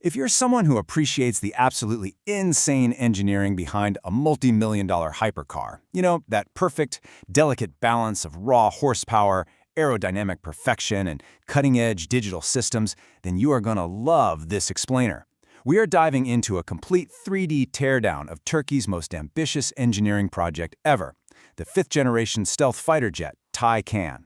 If you're someone who appreciates the absolutely insane engineering behind a multi-million-dollar hypercar, that perfect, delicate balance of raw horsepower, aerodynamic perfection, and cutting-edge digital systems, then you are going to love this explainer. We are diving into a complete 3D teardown of Turkey's most ambitious engineering project ever, the fifth-generation stealth fighter jet, Kaan.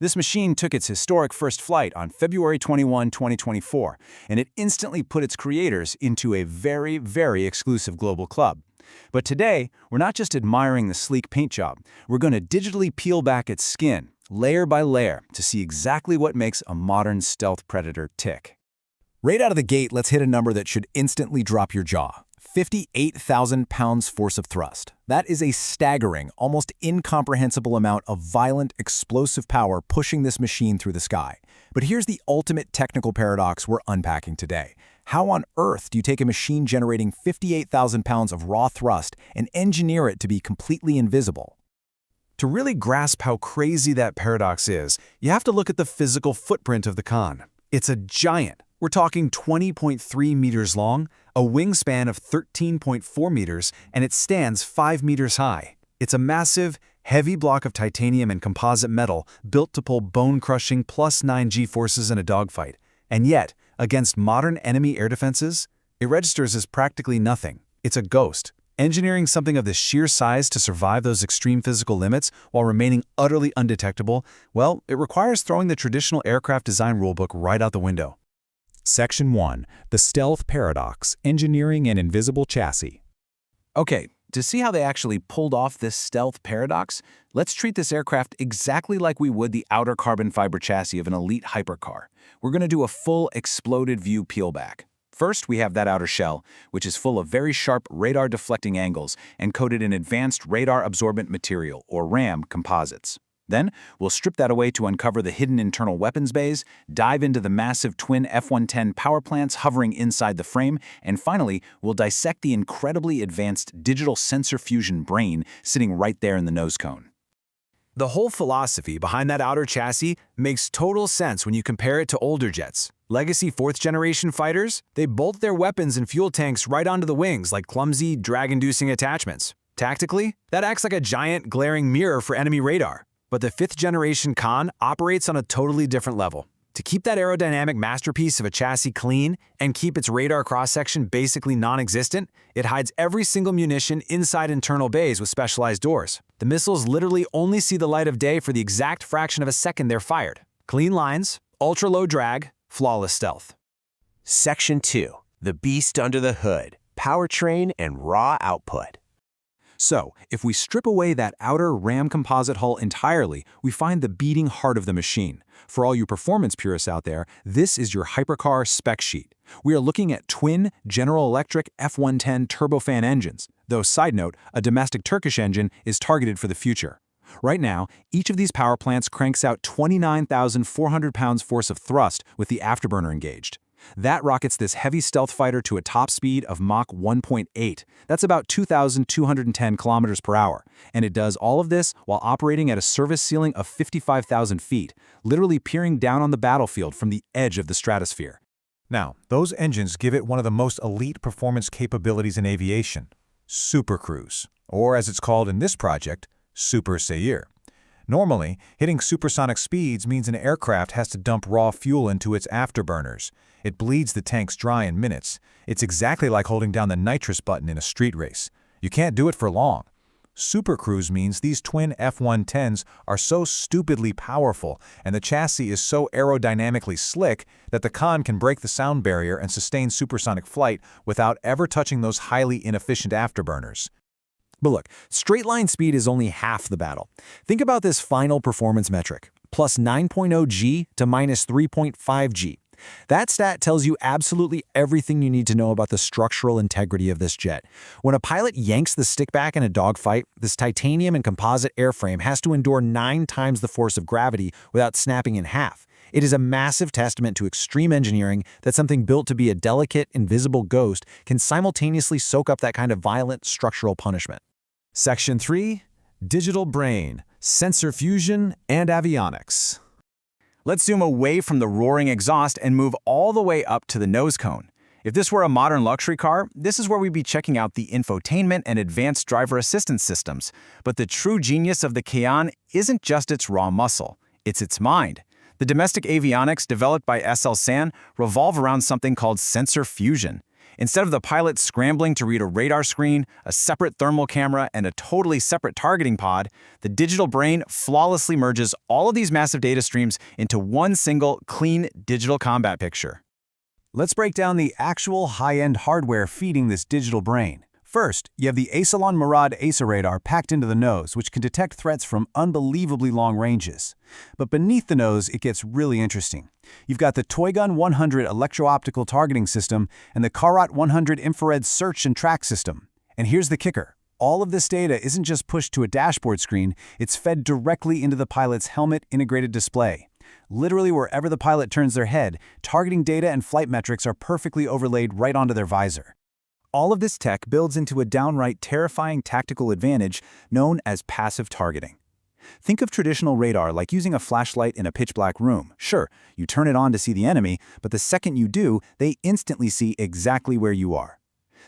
This machine took its historic first flight on February 21, 2024, and it instantly put its creators into a very, very exclusive global club. But today, we're not just admiring the sleek paint job. We're going to digitally peel back its skin, layer by layer, to see exactly what makes a modern stealth predator tick. Right out of the gate, let's hit a number that should instantly drop your jaw. 58,000 pounds force of thrust. That is a staggering, almost incomprehensible amount of violent, explosive power pushing this machine through the sky. But here's the ultimate technical paradox we're unpacking today. How on earth do you take a machine generating 58,000 pounds of raw thrust and engineer it to be completely invisible? To really grasp how crazy that paradox is, you have to look at the physical footprint of the Kaan. It's a giant. We're talking 20.3 meters long, a wingspan of 13.4 meters, and it stands 5 meters high. It's a massive, heavy block of titanium and composite metal built to pull bone-crushing +9 G-forces in a dogfight. And yet, against modern enemy air defenses, it registers as practically nothing. It's a ghost. Engineering something of this sheer size to survive those extreme physical limits while remaining utterly undetectable, well, it requires throwing the traditional aircraft design rulebook right out the window. Section 1. The Stealth Paradox, Engineering an Invisible Chassis. Okay, to see how they actually pulled off this stealth paradox, let's treat this aircraft exactly like we would the outer carbon fiber chassis of an elite hypercar. We're going to do a full exploded view peelback. First, we have that outer shell, which is full of very sharp radar-deflecting angles and coated in advanced radar-absorbent material, or RAM, composites. Then, we'll strip that away to uncover the hidden internal weapons bays, dive into the massive twin F-110 power plants hovering inside the frame, and finally, we'll dissect the incredibly advanced digital sensor fusion brain sitting right there in the nose cone. The whole philosophy behind that outer chassis makes total sense when you compare it to older jets. Legacy fourth-generation fighters, they bolt their weapons and fuel tanks right onto the wings like clumsy, drag-inducing attachments. Tactically, that acts like a giant, glaring mirror for enemy radar. But the fifth-generation Kaan operates on a totally different level. To keep that aerodynamic masterpiece of a chassis clean and keep its radar cross-section basically non-existent, it hides every single munition inside internal bays with specialized doors. The missiles literally only see the light of day for the exact fraction of a second they're fired. Clean lines, ultra-low drag, flawless stealth. Section 2. The Beast Under the Hood, Powertrain and Raw Output. So, if we strip away that outer RAM composite hull entirely, we find the beating heart of the machine. For all you performance purists out there, this is your hypercar spec sheet. We are looking at twin General Electric F-110 turbofan engines, though side note, a domestic Turkish engine is targeted for the future. Right now, each of these power plants cranks out 29,400 pounds force of thrust with the afterburner engaged. That rockets this heavy stealth fighter to a top speed of Mach 1.8. That's about 2,210 kilometers per hour. And it does all of this while operating at a service ceiling of 55,000 feet, literally peering down on the battlefield from the edge of the stratosphere. Now, those engines give it one of the most elite performance capabilities in aviation, supercruise, or as it's called in this project, Super Seyir. Normally, hitting supersonic speeds means an aircraft has to dump raw fuel into its afterburners. It bleeds the tanks dry in minutes. It's exactly like holding down the nitrous button in a street race. You can't do it for long. Supercruise means these twin F-110s are so stupidly powerful and the chassis is so aerodynamically slick that the Kaan can break the sound barrier and sustain supersonic flight without ever touching those highly inefficient afterburners. But look, straight line speed is only half the battle. Think about this final performance metric, plus 9.0 G to minus 3.5 G. That stat tells you absolutely everything you need to know about the structural integrity of this jet. When a pilot yanks the stick back in a dogfight, this titanium and composite airframe has to endure 9 times the force of gravity without snapping in half. It is a massive testament to extreme engineering that something built to be a delicate, invisible ghost can simultaneously soak up that kind of violent structural punishment. Section 3. Digital Brain, Sensor Fusion, and Avionics. Let's zoom away from the roaring exhaust and move all the way up to the nose cone. If this were a modern luxury car, this is where we'd be checking out the infotainment and advanced driver assistance systems. But the true genius of the Kaan isn't just its raw muscle, it's its mind. The domestic avionics developed by SL San revolve around something called sensor fusion. Instead of the pilot scrambling to read a radar screen, a separate thermal camera, and a totally separate targeting pod, the digital brain flawlessly merges all of these massive data streams into one single, clean digital combat picture. Let's break down the actual high-end hardware feeding this digital brain. First, you have the Asalon Murad ASA radar packed into the nose, which can detect threats from unbelievably long ranges. But beneath the nose, it gets really interesting. You've got the Toygun 100 electro-optical targeting system and the Karat 100 infrared search and track system. And here's the kicker. All of this data isn't just pushed to a dashboard screen, it's fed directly into the pilot's helmet integrated display. Literally wherever the pilot turns their head, targeting data and flight metrics are perfectly overlaid right onto their visor. All of this tech builds into a downright terrifying tactical advantage known as passive targeting. Think of traditional radar like using a flashlight in a pitch-black room. Sure, you turn it on to see the enemy, but the second you do, they instantly see exactly where you are.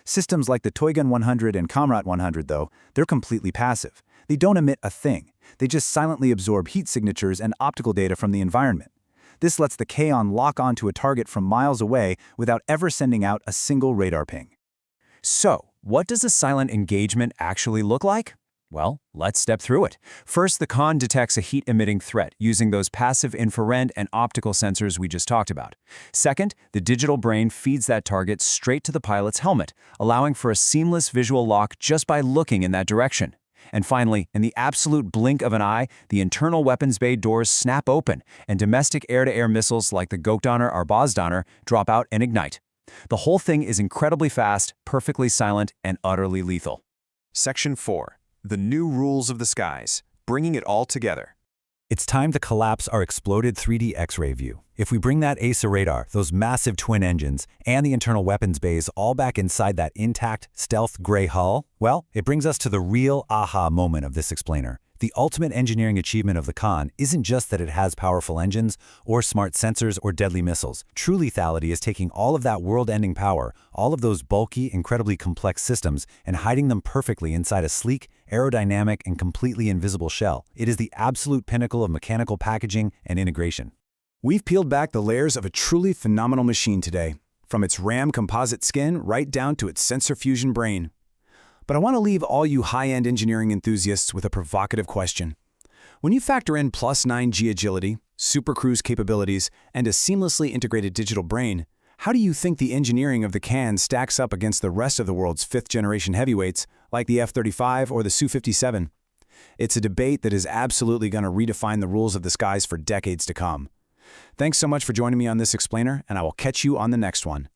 Systems like the Toygun 100 and Karat 100, though, they're completely passive. They don't emit a thing. They just silently absorb heat signatures and optical data from the environment. This lets the Kaan lock onto a target from miles away without ever sending out a single radar ping. So, what does a silent engagement actually look like? Well, let's step through it. First, the Kaan detects a heat-emitting threat using those passive infrared and optical sensors we just talked about. Second, the digital brain feeds that target straight to the pilot's helmet, allowing for a seamless visual lock just by looking in that direction. And finally, in the absolute blink of an eye, the internal weapons bay doors snap open, and domestic air-to-air missiles like the Gökdonner or Bozdonner drop out and ignite. The whole thing is incredibly fast, perfectly silent, and utterly lethal. Section 4. The New Rules of the Skies. Bringing it all together. It's time to collapse our exploded 3D X-ray view. If we bring that ASA radar, those massive twin engines, and the internal weapons bays all back inside that intact, stealth gray hull, well, it brings us to the real aha moment of this explainer. The ultimate engineering achievement of the Kaan isn't just that it has powerful engines, or smart sensors, or deadly missiles. True lethality is taking all of that world-ending power, all of those bulky, incredibly complex systems, and hiding them perfectly inside a sleek, aerodynamic, and completely invisible shell. It is the absolute pinnacle of mechanical packaging and integration. We've peeled back the layers of a truly phenomenal machine today, from its RAM composite skin right down to its sensor fusion brain. But I want to leave all you high-end engineering enthusiasts with a provocative question. When you factor in plus 9G agility, super cruise capabilities, and a seamlessly integrated digital brain, how do you think the engineering of the Kaan stacks up against the rest of the world's fifth-generation heavyweights, like the F-35 or the Su-57? It's a debate that is absolutely going to redefine the rules of the skies for decades to come. Thanks so much for joining me on this explainer, and I will catch you on the next one.